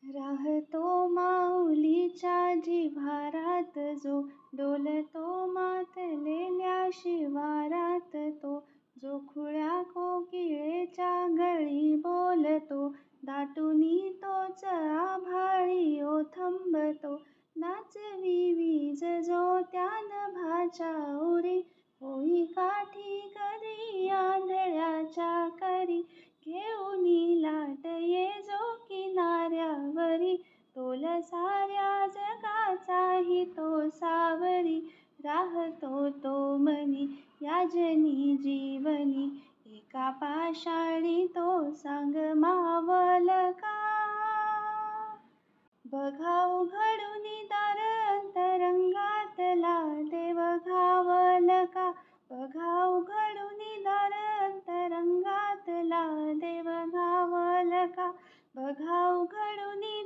राहतो माऊलीच्या जिव्हारात जो, डोलतो मातलेल्या शिवारात तो, जो खुळ्या कोकिळेच्या गळी बोलतो, दाटुनी तोच आभाळी ओथंबतो. नाचवी वीज जो त्या नभाच्या ओरी, होई काठी कधी आंधळ्याच्या करी, घेऊनी लाट ये जो किनाऱ्यावरी, तोल साऱ्या जगाचाही तो सावरी. राहतो तो मनी या जनी जीवनी, एका पाषाणी तो सांग मावल का. बघा उघडूनी दार अंतरंगातला देव घावल का. बघा उघडूनी दार अंतरंगातला देव घावल का. बघा उघडूनी